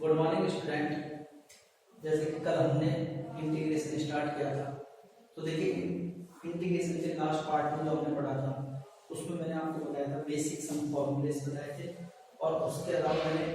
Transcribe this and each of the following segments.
Good morning student. जैसे कि कल हमने इंटीग्रेशन स्टार्ट किया था, तो देखिए इंटीग्रेशन के लास्ट पार्ट में जो हमने पढ़ा था उसमें मैंने आपको बताया था बेसिक सम फॉर्मूलेस बताए थे और उसके अलावा मैंने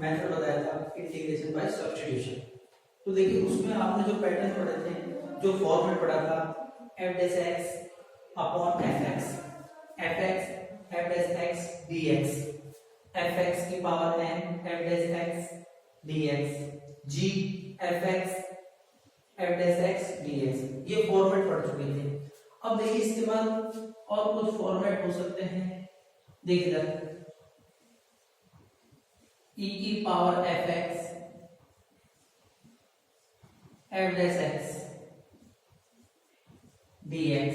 मेथड बताया था इंटीग्रेशन बाय सब्स्टिट्यूशन। तो देखिए उसमें आपने जो पैटर्न पढ़े थे, जो फॉर्मूला पढ़ा था f dash x upon fx, fx f dash x dx, fx की power n f dash x dx, g fx f dash x dx, ये फॉर्मेट पढ़ चुके थे। अब देखिए इसके बाद और कुछ फॉर्मेट हो सकते हैं। देखिए इधर e की power fx f dash x dx,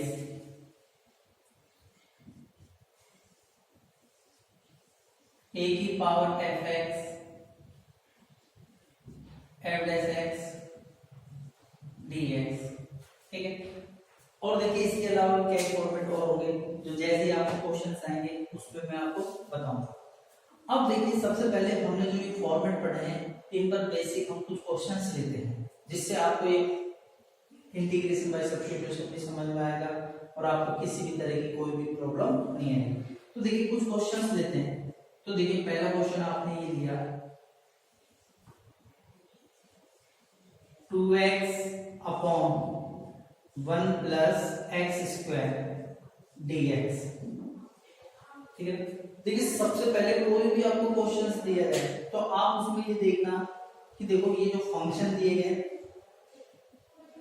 a की power fx f dash x dx, ठीक है। और देखिए इसके अलावा क्या फॉर्मेट और होंगे जो जैसे आपको क्वेश्चंस आएंगे उसमें मैं आपको बताऊंगा। अब देखिए सबसे पहले हमने जो ये फॉर्मेट पढ़े हैं इन पर बेसिक हम कुछ क्वेश्चंस लेते हैं जिससे आपको ये इंटीग्रेशन बाय सब्स्टिट्यूशन भी समझ में आएगा और आपको किसी भी तरह की कोई भी प्रॉब्लम नहीं आएगी। तो देखिए कुछ क्वेश्चंस लेते हैं। तो देखिए पहला क्वेश्चन आपने ये लिया 2x upon 1 plus x square dx, ठीक है। देखिए सबसे पहले कोई भी आपको क्वेश्चंस दिया जाए तो आप उसमें ये देखना कि देखो ये जो फंक्शन दिए गए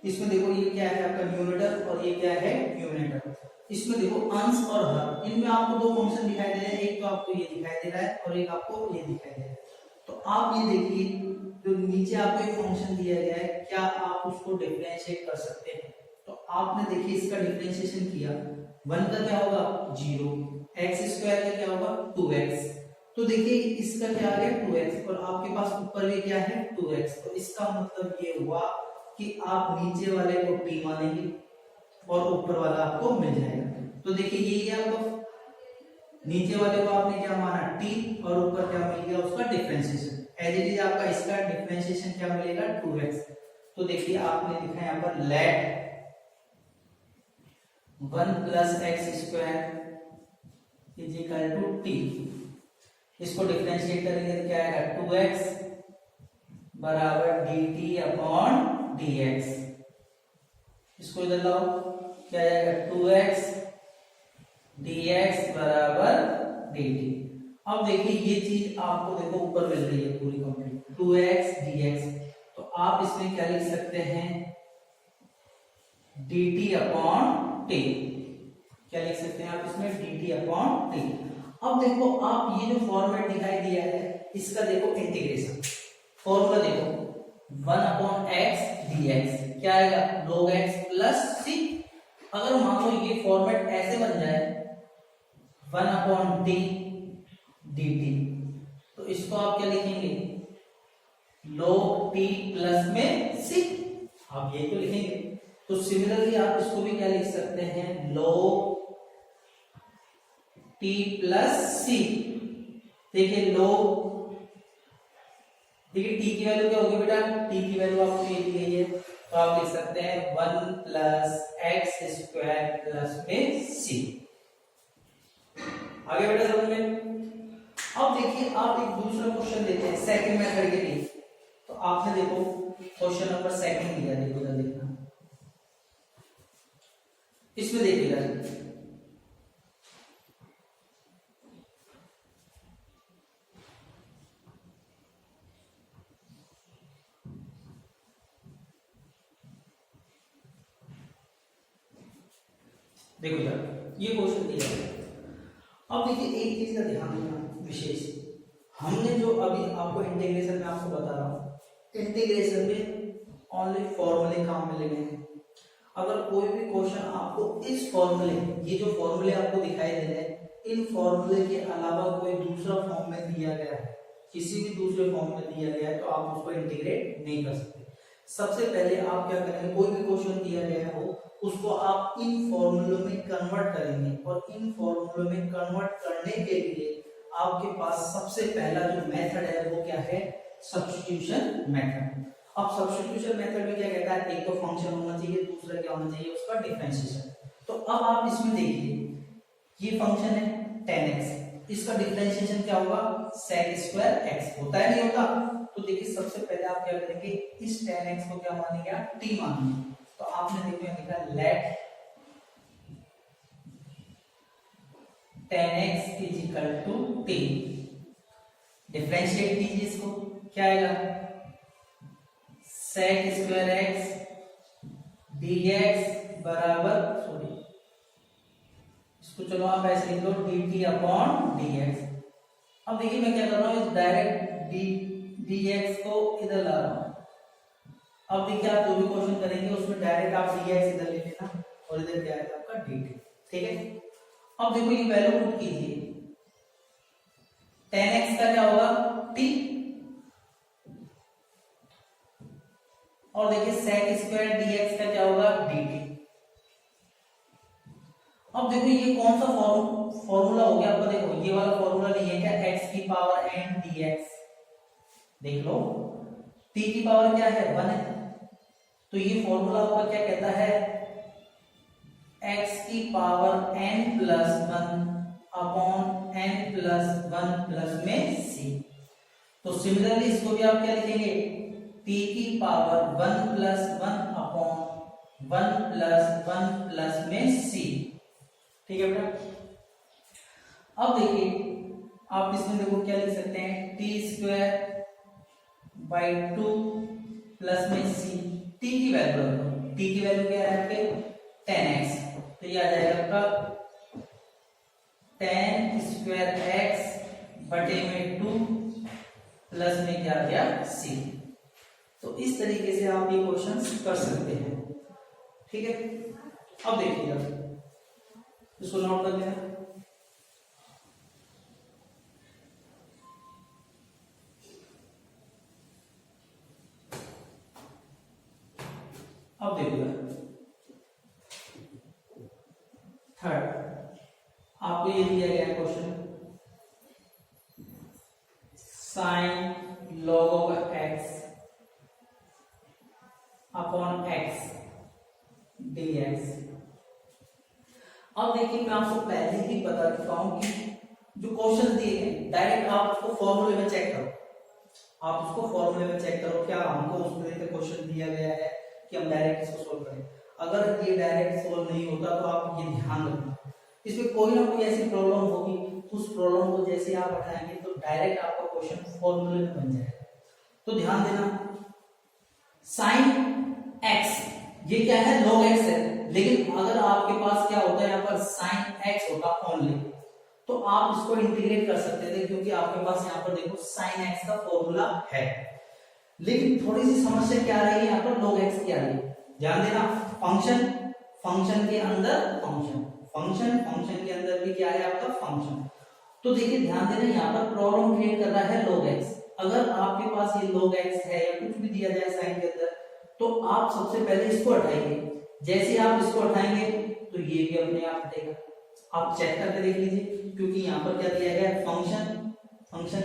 इसमें देखो ये क्या है आपका न्यूमरेटर और ये क्या है न्यूमरेटर। इसमें देखो अंश और हर, इनमें आपको दो फंक्शन दिखाई दे रहे हैं, एक तो आपको ये दिखाई दे रहा है और एक आपको ये दिखाई दे रहा है। तो आप ये देखिए जो नीचे आपको एक फंक्शन दिया गया है क्या आप उसको डिफरेंशिएट कर सकते हैं। तो आपने देखिए इसका डिफरेंशिएशन किया, 1 का क्या होगा 0, x स्क्वायर का क्या होगा 2x, तो देखिए इसका क्या आ गया 2x और आपके पास ऊपर भी क्या है 2x। तो इसका मतलब ये हुआ कि आप नीचे वाले को t मानेंगे और ऊपर वाला आपको मिल जाएगा। तो देखिए ये आपको नीचे वाले को आपने क्या माना t और ऊपर क्या मिल गया उसका डिफरेंशिएशन। एज इट इज आपका इसका डिफरेंशिएशन क्या मिलेगा 2x। तो देखिए आपने लिखा है यहाँ पर let 1 plus x square is equal to t, इसको डिफरेंशिएट करेंगे तो क्या आएगा 2x बराबर dt अपॉन dx। इसको इधर लाओ क्या आएगा 2x dx बराबर dt। अब देखिए ये चीज आपको देखो ऊपर मिल रही है पूरी कंप्लीट 2x dx, तो आप इसमें क्या लिख सकते हैं dt अपॉन t, क्या लिख सकते हैं आप इसमें dt अपॉन t। अब देखो आप ये जो फॉर्मेट दिखाई दिया है इसका देखो इंटीग्रेशन फॉर्मूला देखो 1 अपॉन x dx क्या आएगा log x प्लस c। अगर मान लो ये फॉर्मेट ऐसे बन जाए 1 अपॉन t dt, तो इसको आप क्या लिखेंगे log t प्लस में c, आप ये तो लिखेंगे। तो सिमिलरली आप इसको भी क्या लिख सकते हैं log t प्लस c। देखिए log, देखिए t की वैल्यू क्या होगी बेटा, t की वैल्यू आपको ये दी गई है तो आप लिख सकते हैं 1 प्लस एक्स स्क्वायर प्लस में c। आगे बेटा समझ में। अब देखिए आप एक दूसरा क्वेश्चन लेते हैं सेकंड मेथड के लिए। तो आपने देखो क्वेश्चन नंबर सेकंड दिया, देखो इधर देखना, इसमें देखिएगा देखो इधर ये क्वेश्चन दिया है। अब देखिए एक चीज का ध्यान देना विशेष, हमने जो अभी आपको इंटीग्रेशन में आपको बता रहा हूं इंटीग्रेशन में ओनली फॉर्मूले काम मिलेंगे। अगर कोई भी क्वेश्चन आपको इस फॉर्मूले, ये जो फॉर्मूले आपको दिखाई दे रहे हैं इन फॉर्मूले के अलावा कोई दूसरा फॉर्म में दिया गया है, किसी भी दूसरे फॉर्म में दिया गया है तो आप उसको इंटीग्रेट नहीं कर सकते। सबसे पहले आप क्या करेंगे, कोई भी क्वेश्चन दिया गया हो उसको आप इन फॉर्मूलों में कन्वर्ट करेंगे और इन फॉर्मूलों में कन्वर्ट करने के लिए आपके पास सबसे पहला जो मेथड है वो क्या है सब्स्टिट्यूशन मेथड। अब सब्स्टिट्यूशन मेथड में क्या कहता है, एक तो फंक्शन होना चाहिए, दूसरा क्या होना चाहिए उसका डिफरेंशिएशन। तो अब आप इसमें देखिए ये फंक्शन है 10x, इसका डिफरेंशिएशन क्या होगा sec स्क्वायर x, होता है नहीं होता। तो देखिए सबसे पहले आप क्या करेंगे, इस 10x को क्या मानेंगे आप, t मानेंगे। तो आपने देखो यहाँ लिखा let 10x is equal to t, differentiate कीजिए इसको, क्या आएगा sec स्क्वायर x dx बराबर, सॉरी इसको चलो आप ऐसे लिख लो dt अपॉन dx। अब देखिए मैं क्या कर रहा हूँ, इस डायरेक्ट dx को इधर ला रहा हूँ। अब देखिए आप जो भी क्वेश्चन करेंगे उसमें डायरेक्ट आप dx इधर ले लेना और इधर क्या आएगा आपका dt, ठीक है। अब देखो ये वैल्यू पुट कीजिए, 10x का क्या होगा t, और देखिए sec स्क्वायर dx का क्या होगा dt। अब देखो ये कौन सा फॉर्मूला हो गया आपका, देखो ये वाला फॉर्मूला नहीं है क्या, x की पावर n dx, देख लो t की पावर क्या है 1 है, तो ये फॉर्मूला आपका क्या कहता है, x की power n plus 1 upon n plus 1 plus में c। तो सिमिलरली इसको भी आप क्या लिखेंगे, t की power 1 plus 1 upon 1 plus 1 plus में c, ठीक है बेटा। अब देखिए आप इसमें देखो क्या लिख सकते हैं, टी स्क्वायर बाई 2 प्लस में c, t की वैल्यू रखो, t की वैल्यू क्या है आपके 10x, तो ये आ जाएगा आपका 10 स्क्वायर x बटे में 2 प्लस में क्या आ गया c। तो इस तरीके से आप ये क्वेश्चन कर सकते हैं, ठीक है। अब देखिएगा इसको नोट कर लेना, अब देखिएगा थर्ड आपको ये दिया गया question, sine log of x upon x dx। अब देखिए मैं आपको पहले ही बता चुका हूं कि जो क्वेश्चन दिए हैं डायरेक्ट आप उसको फॉर्मूले में चेक करो, आप उसको फॉर्मूले में चेक करो क्या हमको उस तरह का क्वेश्चन दिया गया है कि हम डायरेक्ट इसको सोल्व करें। अगर ये डायरेक्ट सोल्व नहीं होता तो आप ये ध्यान रखना, इसमें कोई ना कोई ऐसी प्रॉब्लम होगी, उस प्रॉब्लम को जैसे आप उठाएंगे तो डायरेक्ट आपका क्वेश्चन फॉर्मूले में बन जाएगा। तो ध्यान देना, साइन x ये क्या है log x है, लेकिन अगर आपके पास क्या होता है यहाँ पर साइन x होता ओनली तो आप इसको इंटीग्रेट कर सकते थे, क्योंकि आपके पास यहाँ पर देखो साइन x का फॉर्मूला है। लेकिन थोड़ी सी समस्या क्या आ रही है यहाँ पर, log x की आ रही है। ध्यान देना, फंक्शन फंक्शन के अंदर फंक्शन, फंक्शन फंक्शन के अंदर भी क्या है आपका फंक्शन। तो देखिए ध्यान देना यहाँ पर प्रॉब्लम क्रिएट कर रहा है log x। अगर आपके पास ये log x है या कुछ भी दिया जाए साइन के अंदर, तो आप सबसे पहले इसको हटाएंगे, जैसे आप इसको हटाएंगे तो ये भी अपने आप हटेगा। आप चेक करके देख लीजिए, क्योंकि यहाँ पर क्या दिया गया है फंक्शन, फंक्शन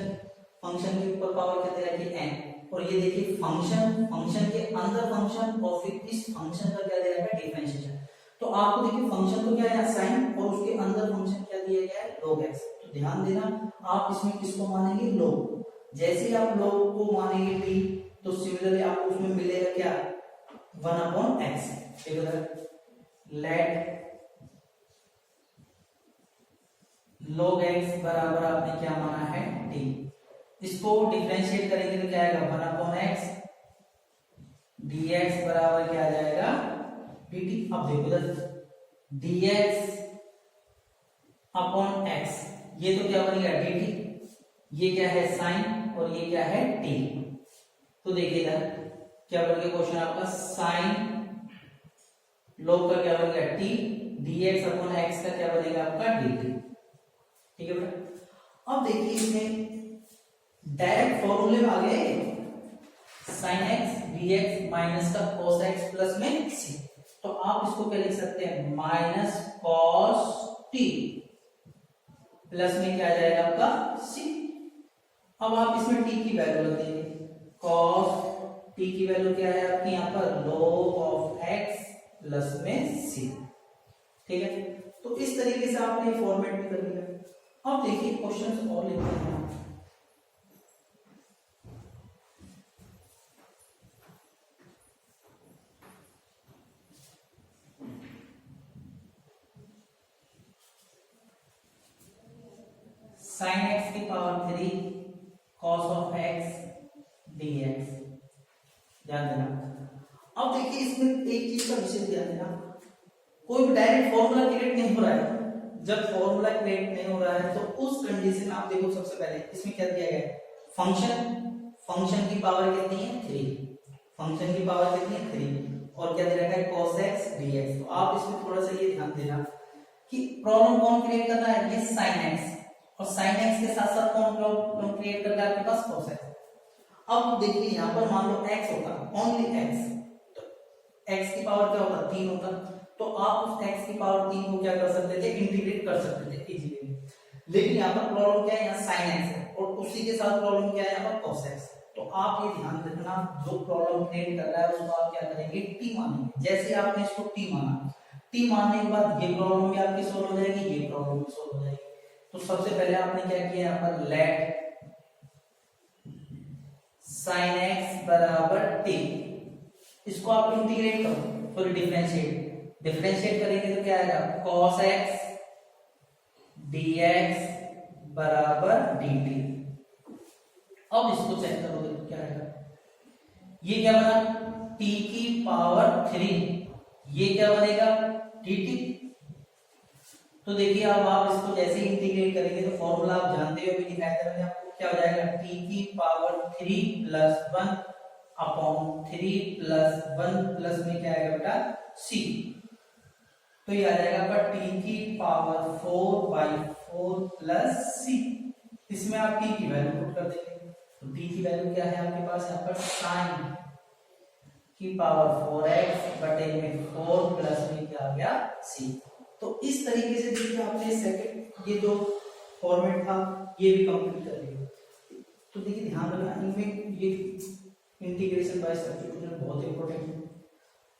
फंक्शन के ऊपर पावर क्या दिया गया है n, और ये देखिए फंक्शन फंक्शन के अंदर फंक्शन, और फिर इस फंक्शन का क्या दिया गया है डिफरेंशिएशन। तो आपको देखिए फंक्शन तो क्या है साइन, और उसके अंदर फंक्शन क्या दिया गया है log x। तो ध्यान देना आप इसमें किसको मानेंगे log, जैसे आप log को मानेंगे t तो सिमिलरली आपको उसमें मिलेगा क्या 1 अपॉन x, ठीक है। लेट log x बराबर आपने क्या माना है t, इसको डिफरेंशिएट करेंगे तो क्या आएगा 1 अपॉन x dx बराबर क्या आ जाएगा dt। अब देखो इधर dx अपॉन x, ये तो क्या बनेगा dt, ये क्या है साइन और ये क्या है t। तो देखिए इधर क्या बन गया क्वेश्चन आपका, साइन log का क्या बन गया t, dx अपॉन x का क्या बनेगा आपका dt, ठीक है बेटा। अब देखिए इसमें डायरेक्ट फॉर्मूले में आ गए, साइन x dx माइनस का cos x प्लस में c। तो आप इसको क्या लिख सकते हैं माइनस cos t प्लस में क्या आ जाएगा आपका c। अब आप इसमें t की वैल्यू रख देंगे, cos t की वैल्यू क्या है आपकी यहाँ पर log of x प्लस में c। ठीक है, तो इस तरीके से आपने फॉर्मेट भी कर लिया। अब देखिए क्वेश्चंस और लेते हैं। sin x की power 3 cos of x dx, ध्यान देना। अब देखिए इसमें एक चीज का विशेष ध्यान देना, कोई भी डायरेक्ट फॉर्मूला क्रिएट नहीं हो रहा है। जब फॉर्मूला क्रिएट नहीं हो रहा है तो उस कंडीशन में आप देखो सबसे पहले इसमें क्या दिया गया है, फंक्शन की पावर कितनी है 3, फंक्शन की पावर कितनी है 3, और क्या दे रखा है cos x dx। तो आप इसमें थोड़ा सा ये ध्यान देना कि प्रॉब्लम कौन क्रिएट कर रहा है, ये sin x, और sin x के साथ साथ कौन प्रॉब्लम क्रिएट कर रहा है आपके पास cos x। अब देखिए यहाँ पर मान लो x होता ओनली x, तो x की पावर क्या होता 3 होता, तो आप उस x की पावर 3 को क्या कर सकते थे, इंटीग्रेट कर सकते थे इजीली। लेकिन यहाँ पर प्रॉब्लम क्या है, यहाँ sin x है और उसी के साथ प्रॉब्लम क्या है यहाँ पर cos x। तो आप ये ध्यान रखना, जो प्रॉब्लम क्रिएट कर रहा है उसको आप क्या करेंगे, t मानेंगे। जैसे आपने इसको t माना, t मानने के बाद ये प्रॉब्लम भी आपकी सोल्व हो जाएगी, ये प्रॉब्लम भी सोल्व हो जाएगी। तो सबसे पहले आपने क्या किया यहाँ पर, लेट sin x बराबर t, इसको आप इंटीग्रेट करो, सॉरी डिफरेंशिएट करेंगे तो क्या आएगा, cos x dx बराबर dt। अब इसको चेक करोगे तो क्या आएगा, ये क्या बना t की पावर 3, ये क्या बनेगा dt। तो देखिए अब आप इसको जैसे ही इंटीग्रेट करेंगे तो फॉर्मूला आप जानते हो, भी दिखाया था मैंने आपको, क्या हो जाएगा t की power 3 plus 1 upon 3 plus 1 plus में क्या आएगा बेटा c। तो ये आ जाएगा पर t की पावर 4/4 प्लस c। इसमें आप t की वैल्यू पुट कर देंगे, तो t की वैल्यू क्या है आपके पास यहाँ पर, sin की पावर 4x बटे में 4 प्लस में क्या आ गया c। तो इस तरीके से देखिए आपने सेकंड ये जो फॉर्मेट था ये भी कंप्लीट कर लिया। तो देखिए ध्यान रखना, इनमें ये इंटीग्रेशन बाय सब्स्टिट्यूशन बहुत इंपॉर्टेंट है।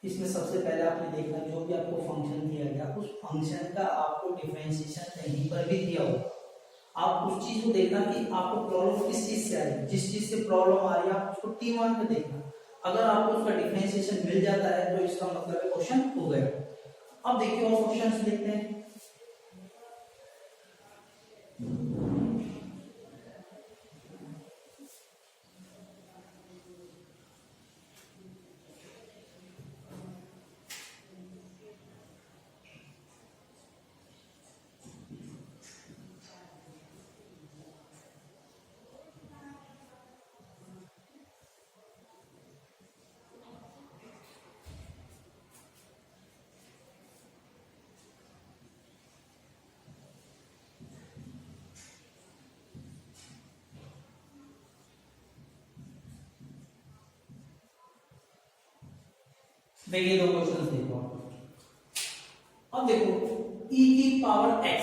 इसमें सबसे पहले आपने देखना, जो भी आपको फंक्शन दिया गया उस फंक्शन का आपको डिफरेंशिएशन कहीं पर भी दिया होगा, आप उस चीज को देखना कि आपको प्रॉब्लम किस चीज से आ रही है, जिस चीज से प्रॉब्लम आ रही है आप उसको टी मान पे देखना। अगर आपको उसका डिफरेंशिएशन मिल जाता है तो इसका मतलब है क्वेश्चन हो गया। अब देखिए और क्वेश्चंस देखते हैं। देखिए दो क्वेश्चन देखो। अब देखो e की पावर x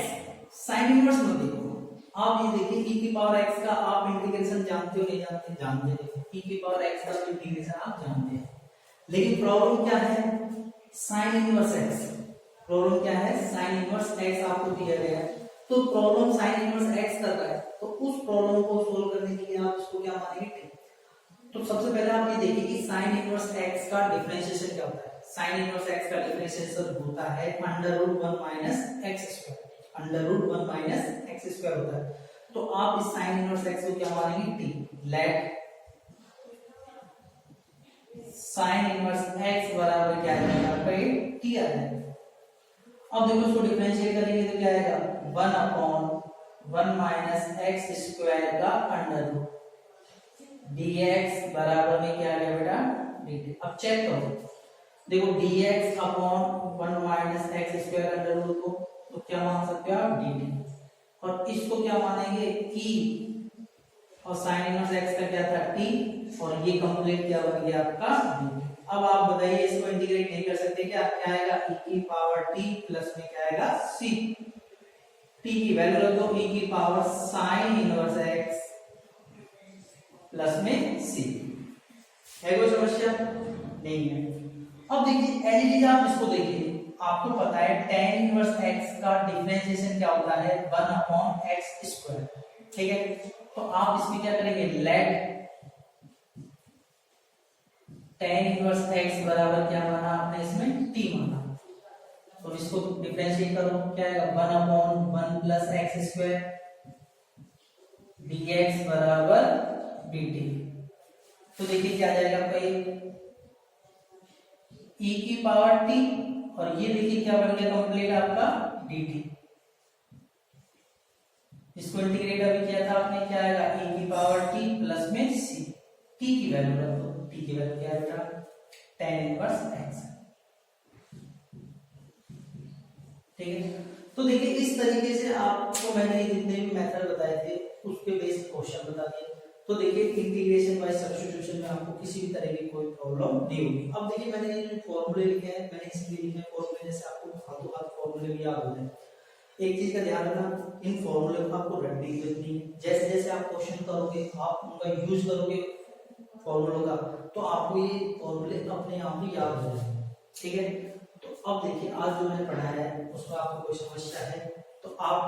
साइन इनवर्स में देखो, आप ये देखिए e की पावर x का आप इंटीग्रेशन जानते हो नहीं जानते, जानते हैं। e की पावर x का इंटीग्रेशन आप जानते हैं, लेकिन प्रॉब्लम क्या है, साइन इनवर्स x। प्रॉब्लम क्या है, साइन इनवर्स x आपको दिया गया है, तो प्रॉब्लम साइन इनवर्स x कर रहा है, तो उस प्रॉब्लम को सोल्व करने के लिए आप इसको क्या मानेंगे। तो सबसे पहले आप ये देखिए कि sin इनवर्स x का डिफरेंशिएशन क्या होता है। sin इनवर्स x का डिफरेंशिएशन होता है √1 - x², √1 - x² होता है। तो आप इस sin इनवर्स x को क्या मानेंगे, t। Let sin inverse x बराबर क्या आ जाएगा आपका, ये t आ जाएगा। अब देखो इसको डिफरेंशिएट करेंगे तो क्या आएगा, 1/1 - x² का √, dx बराबर में क्या आ गया बेटा dt। अब चेक करो, देखो dx अपॉन 1 - x² अंडर को तो क्या मान सकते हो आप dt, और इसको क्या मानेंगे e, और sin इनवर्स x का क्या था t, और ये कंप्लीट क्या बन गया आपका dt। अब आप बताइए इसको इंटीग्रेट नहीं कर सकते क्या, क्या आएगा e की पावर t प्लस में क्या आएगा c। t की वैल्यू रख दो, e की power sin inverse x plus में c। है कोई समस्या? नहीं है। अब देखिए एज इट इज आप इसको देखिए, आपको पता है tan इनवर्स x का डिफरेंशिएशन क्या होता है 1/x²। ठीक है, तो आप इसमें क्या करेंगे, लेट tan इनवर्स x बराबर क्या माना आपने इसमें t माना, तो इसको डिफरेंशिएट करो, क्या आएगा 1/1 + x² dx बराबर dt। तो देखिए क्या आ जाएगा आपका e की पावर t, और ये देखिए क्या बन गया कंप्लीट आपका dt। इसको इंटीग्रेट अभी किया था आपने, क्या आएगा e की पावर t प्लस में c, t की वैल्यू रख दो, t की वैल्यू क्या है बेटा tan इनवर्स x। ठीक है, तो देखिए इस तरीके से आपको मैंने ये जितने भी मेथड बताए थे उसके बेस्ड क्वेश्चन बता दिए। तो देखिए इंटीग्रेशन बाय सब्स्टिट्यूशन में आपको किसी भी तरह की कोई प्रॉब्लम नहीं होगी। अब देखिए मैंने ये जो फॉर्मूले लिखे हैं, मैंने इसलिए लिखे हैं फॉर्मूले, जैसे आपको हाथों हाथ फॉर्मूले भी याद हो जाए। एक चीज का ध्यान रखना, इन फॉर्मूले को आपको रटने की जरूरत नहीं है। जैसे जैसे आप क्वेश्चन करोगे, आप उनका यूज करोगे फॉर्मूलों का, तो आपको ये फॉर्मूले अपने आप ही याद हो जाएंगे। ठीक है, तो अब देखिए आज जो मैंने पढ़ाया है उसका आपको कोई समस्या है तो आप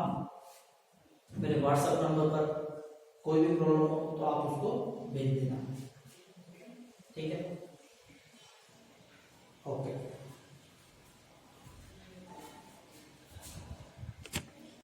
मेरे व्हाट्सएप नंबर पर कोई भी प्रॉब्लम हो तो आप उसको भेज देना। ठीक है, ओके।